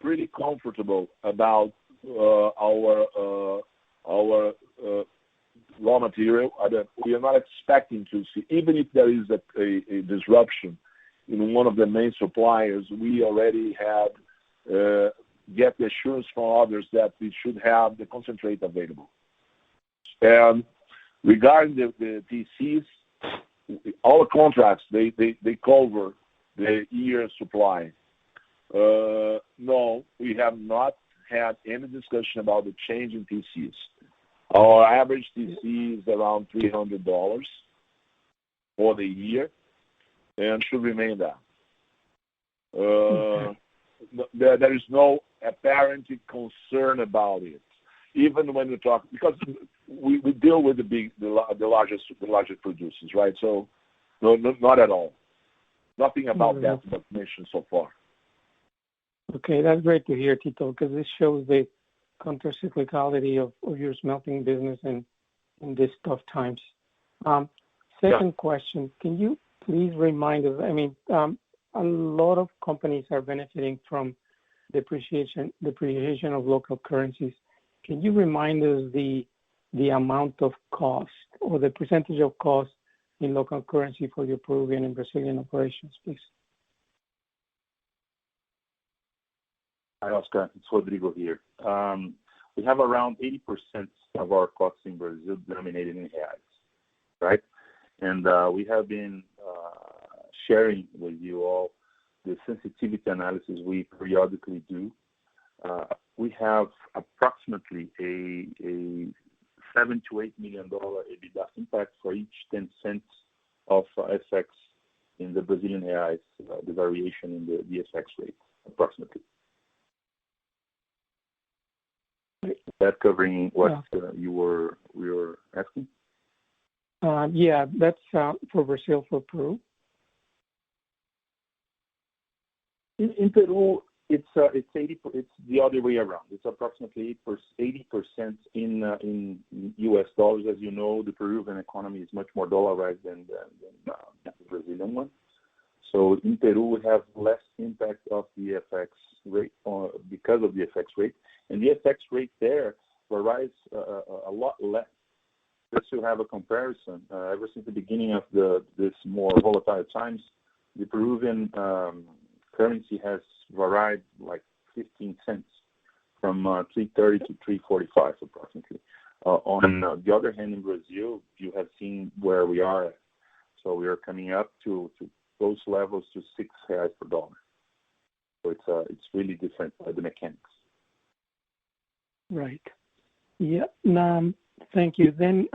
pretty comfortable about our raw material. We are not expecting to see, even if there is a disruption in one of the main suppliers, we already have get the assurance from others that we should have the concentrate available. And regarding the TCs, our contracts, they cover the year supply. No, we have not had any discussion about the change in TCs. Our average TC is around $300 for the year and should remain that. There is no apparent concern about it. Even when we talk, because we deal with the largest producers, right? So no, not at all. Nothing about that mentioned so far. Okay, that's great to hear, Tito, because this shows the counter-cyclicality of your smelting business in these tough times. Second question, can you please remind us, a lot of companies are benefiting from depreciation of local currencies. Can you remind us the amount of cost or the percentage of cost in local currency for your Peruvian and Brazilian operations, please? Hi, Oscar. It's Rodrigo here. We have around 80% of our costs in Brazil denominated in reais, right? And we have been sharing with you all the sensitivity analysis we periodically do. We have approximately a $7 to $8 million EBITDA impact for each 10 cents of FX in the Brazilian reais, the variation in the FX rate, approximately. Is that covering what we were asking? Yeah, that's for Brazil, for Peru. In Peru, it's 80. It's the other way around. It's approximately 80% in U.S. dollars. As you know, the Peruvian economy is much more dollarized than the Brazilian one. So in Peru, we have less impact of the FX rate because of the FX rate, and the FX rate there varies a lot less. Just to have a comparison, ever since the beginning of this more volatile times, the Peruvian currency has varied like 15 cents from 3.30 to 3.45 approximately. On the other hand, in Brazil, you have seen where we are. So we are coming up to those levels to 6 reais per dollar. So it's really different the mechanics. Right. Yeah. Thank you. Then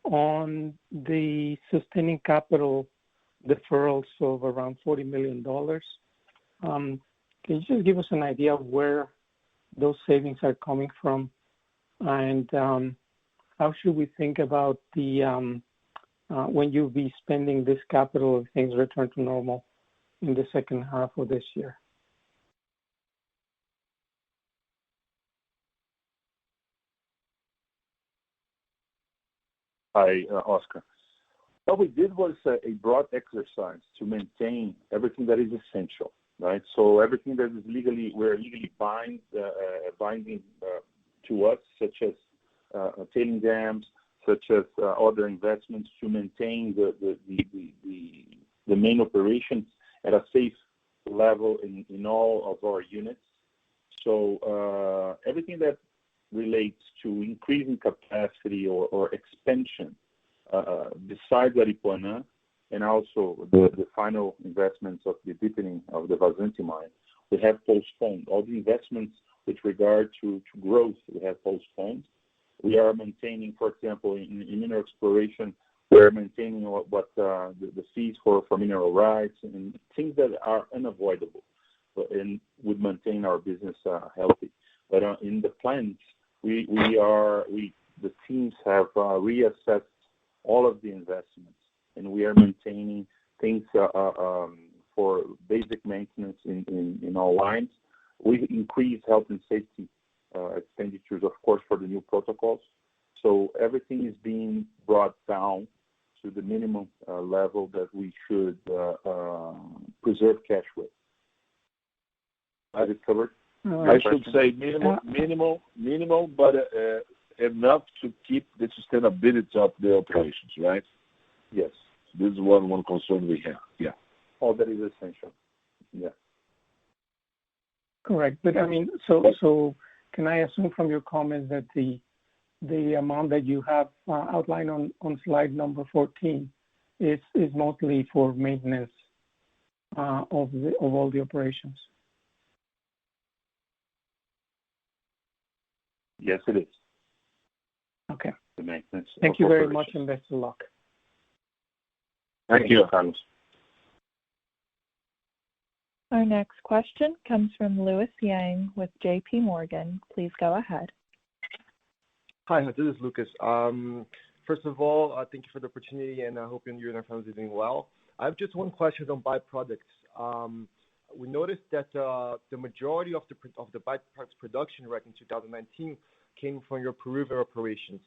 on the sustaining capital deferrals of around $40 million, Can you just give us an idea of where those savings are coming from? And how should we think about the when you'll be spending this capital if things return to normal in the second half of this year? Hi, Oscar. What we did was a broad exercise to maintain everything that is essential, right? So everything that is we're legally binding to us, such as tailing dams, such as other investments to maintain the main operations at a safe level in all of our units. So everything that relates to increasing capacity or expansion besides Aripuanã, and also the final investments of the deepening of the Vazante mine, we have postponed. All the investments with regard to growth, we have postponed. We are maintaining, for example, in mineral exploration, we are maintaining what the fees for mineral rights and things that are unavoidable and would maintain our business healthy. But in the plants, the teams have reassessed all of the investments, and we are maintaining things for basic maintenance in all lines. We increase health and safety expenditures, of course, for the new protocols. So everything is being brought down to the minimum level that we should preserve cash with. Has it covered? I should say minimal, but enough to keep the sustainability of the operations, right? Yes. This is one concern we have. Yeah. All that is essential. Yeah. Correct. But I mean, so can I assume from your comments that the amount that you have outlined on slide number 14 is mostly for maintenance of all the operations? Yes, it is. Okay. The maintenance. Thank you very much, and best of luck. Thank you, Carlos. Our next question comes from Louis Yang with JP Morgan. Please go ahead. Hi, this is Lucas. First of all, thank you for the opportunity, and I hope you and your family are doing well. I have just one question on byproducts. We noticed that the majority of the byproducts production right in 2019 came from your Peruvian operations.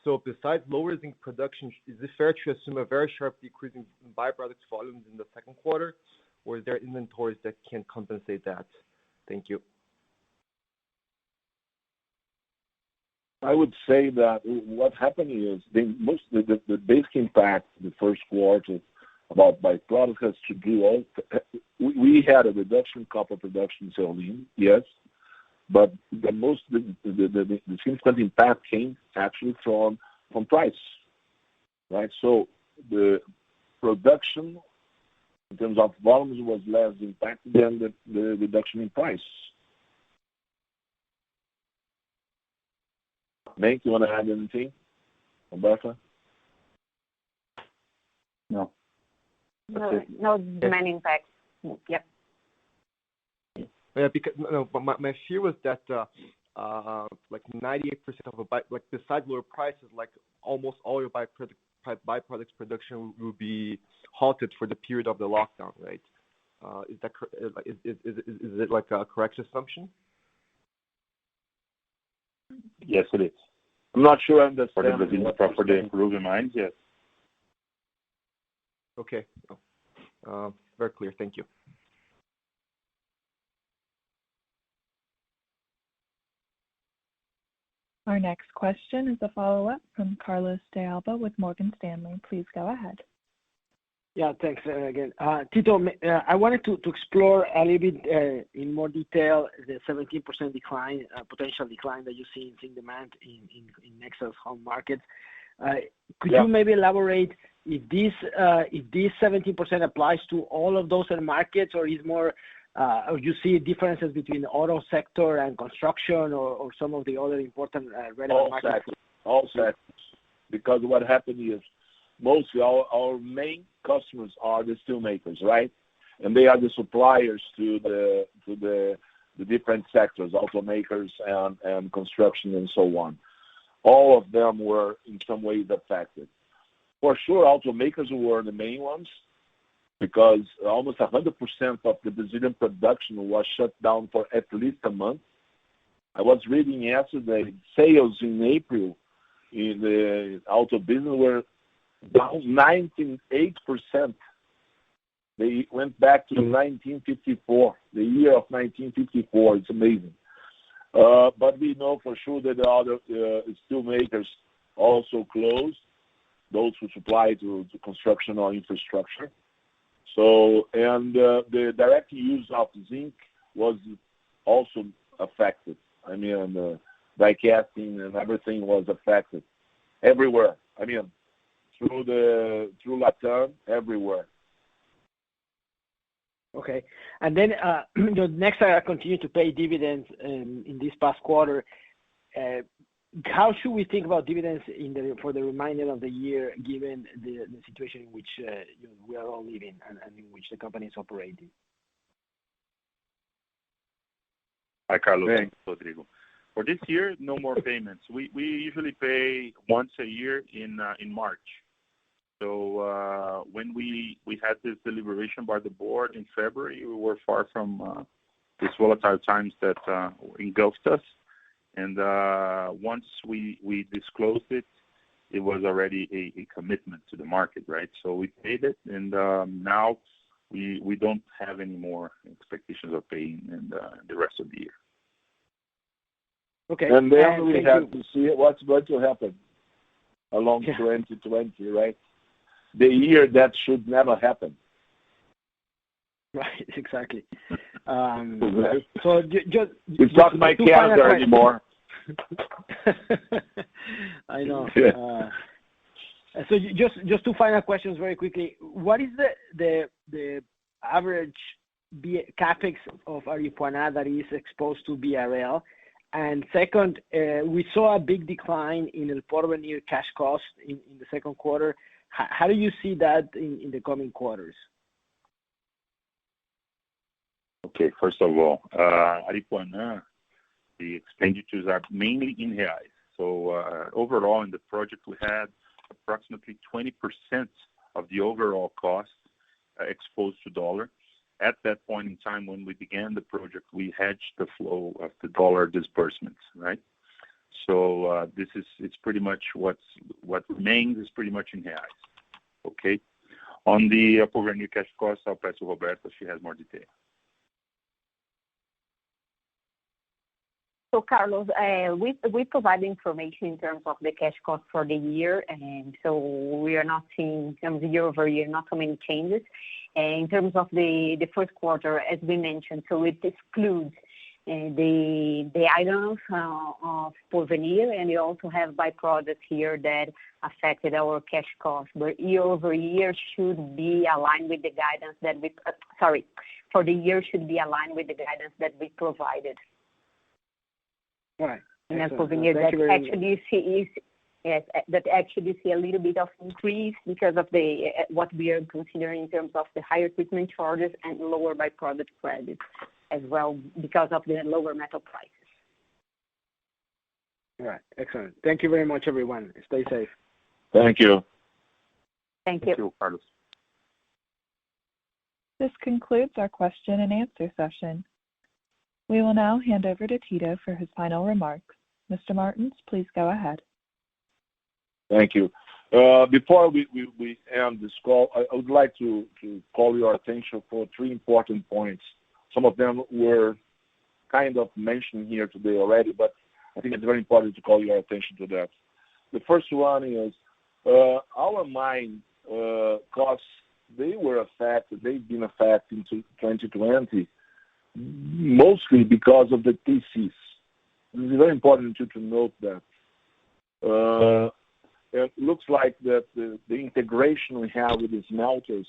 So besides lower zinc production, is it fair to assume a very sharp decrease in byproducts volumes in the second quarter, or is there inventories that can compensate that? Thank you. I would say that what happened is the basic impact the first quarter about byproducts has to do we had a reduction in copper production in Ceolin, yes, but the significant impact came actually from price, right? So the production in terms of volumes was less impacted than the reduction in price. Nate, you want to add anything, Roberta? No demand impact. Yep. Yeah, because but my fear was that like 98% of besides lower prices, like almost all your byproducts production will be halted for the period of the lockdown, right? Is that is it like a correct assumption? Yes, it is. I'm not sure I understand. For the Peruvian mines, yes. Okay. Very clear. Thank you. Our next question is a follow-up from Carlos de Alba with Morgan Stanley. Please go ahead. Yeah, thanks again. Tito, I wanted to explore a little bit in more detail the 17% decline, potential decline that you see in zinc demand in Nexa's home markets. Could you maybe elaborate if this 17% applies to all of those end markets, or is more, or you see differences between the auto sector and construction, or some of the other important relevant markets? All sectors. Because what happened is mostly our main customers are the steel makers, right? and they are the suppliers to the different sectors, automakers and construction and so on. All of them were in some ways affected. For sure, automakers were the main ones because almost 100% of the Brazilian production was shut down for at least a month. I was reading yesterday, sales in April in the auto business were down 98%. They went back to 1954, the year of 1954. It's amazing. But we know for sure that the other steel makers also closed, those who supply to construction or infrastructure. So, and the direct use of zinc was also affected. I mean, die casting and everything was affected everywhere. I mean, through Latam, everywhere. Okay. And then Nexa continued to pay dividends in this past quarter. How should we think about dividends for the remainder of the year, given the situation in which we are all living and in which the company is operating? Hi, Carlos. Thanks, Rodrigo. For this year, no more payments. We usually pay once a year in March. So when we had this deliberation by the board in February, we were far from these volatile times that engulfed us. And once we disclosed it, it was already a commitment to the market, right? So we paid it, and now we don't have any more expectations of paying in the rest of the year. Okay. And then we have to see what's going to happen along 2020, right? The year that should never happen. Right, exactly. So just it's not my calendar anymore. I know. So just two final questions very quickly. What is the average capex of Aripuanã that is exposed to BRL? And second, we saw a big decline in El Porvenir cash cost in the second quarter. How do you see that in the coming quarters? Okay, first of all, Aripuanã, the expenditures are mainly in reais. So overall in the project, we had approximately 20% of the overall cost exposed to dollar. At that point in time when we began the project, we hedged the flow of the dollar disbursements, right? So it's pretty much what remains is pretty much in reais. Okay. On the Porvenir cash cost, I'll pass to Roberta. She has more detail. So, Carlos, we provide information in terms of the cash cost for the year, and so we are not seeing, in terms of year over year, not so many changes. And in terms of the first quarter, as we mentioned, so it excludes the items of Porvenir, and we also have byproducts here that affected our cash cost. But year over year should be aligned with the guidance that for the year should be aligned with the guidance that we provided. All right. And as Porvenir, that actually see a little bit of increase because of what we are considering in terms of the higher treatment charges and lower byproduct credits as well because of the lower metal prices. All right. Excellent. Thank you very much, everyone. Stay safe. Thank you. Thank you. Thank you, Carlos. This concludes our question and answer session. We will now hand over to Tito for his final remarks. Mr. Martins, please go ahead. Thank you. Before we end this call, I would like to call your attention for three important points. Some of them were kind of mentioned here today already, but I think it's very important to call your attention to that. The first one is our mine costs, they've been affected in 2020, mostly because of the TCs. It's very important to note that. It looks like that the integration we have with the smelters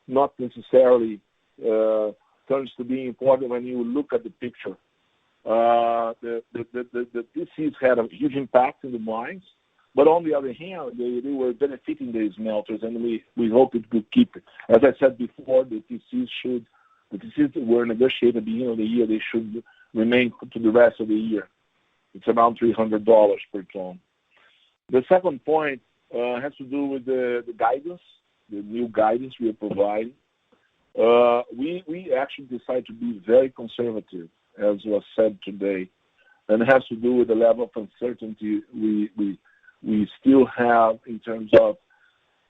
not necessarily turns to be important when you look at the picture. The TCs had a huge impact in the mines, but on the other hand, they were benefiting the smelters, and we hope it will keep it. As I said before, the TCs should The TCs were negotiated at the beginning of the year. They should remain to the rest of the year. It's around $300 per ton. The second point has to do with the guidance, the new guidance we are providing. We actually decided to be very conservative, as was said today, and it has to do with the level of uncertainty we still have in terms of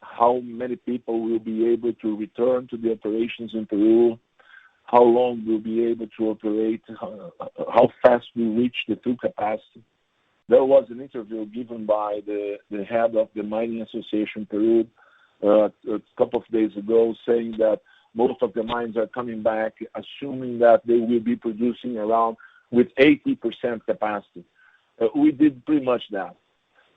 how many people will be able to return to the operations in Peru, how long we'll be able to operate, how fast we reach the full capacity. There was an interview given by the head of the Mining Association Peru a couple of days ago saying that most of the mines are coming back, assuming that they will be producing around with 80% capacity. We did pretty much that.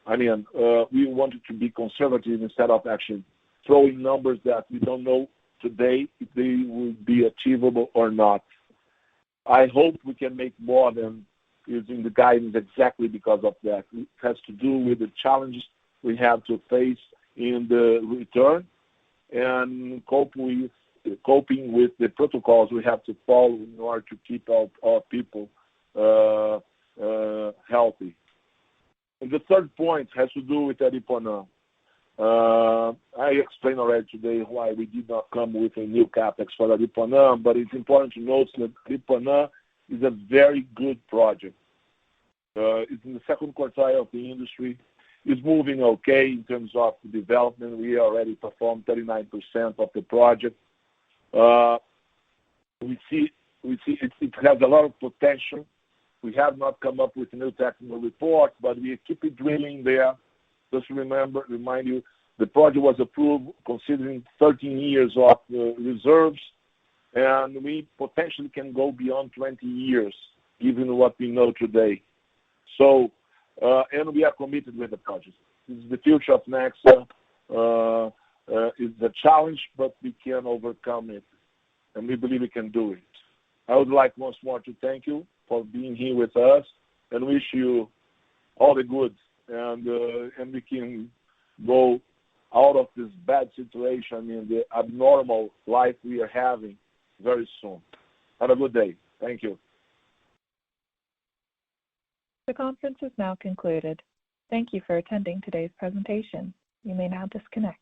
I mean, we wanted to be conservative instead of actually throwing numbers that we don't know today if they will be achievable or not. I hope we can make more than using the guidance exactly because of that. It has to do with the challenges we have to face in the return and coping with the protocols we have to follow in order to keep our people healthy. And the third point has to do with Aripuanã. I explained already today why we did not come with a new capex for Aripuanã, but it's important to note that Aripuanã is a very good project. It's in the second quartile of the industry. It's moving okay in terms of the development. We already performed 39% of the project. We see it has a lot of potential. We have not come up with a new technical report, but we keep it drilling there. Just remind you, the project was approved considering 13 years of reserves, and we potentially can go beyond 20 years, given what we know today. So, and we are committed with the project. This is the future of Nexa. It's a challenge, but we can overcome it, and we believe we can do it. I would like once more to thank you for being here with us and wish you all the good, and we can go out of this bad situation in the abnormal life we are having very soon. Have a good day. Thank you. The conference is now concluded. Thank you for attending today's presentation. You may now disconnect.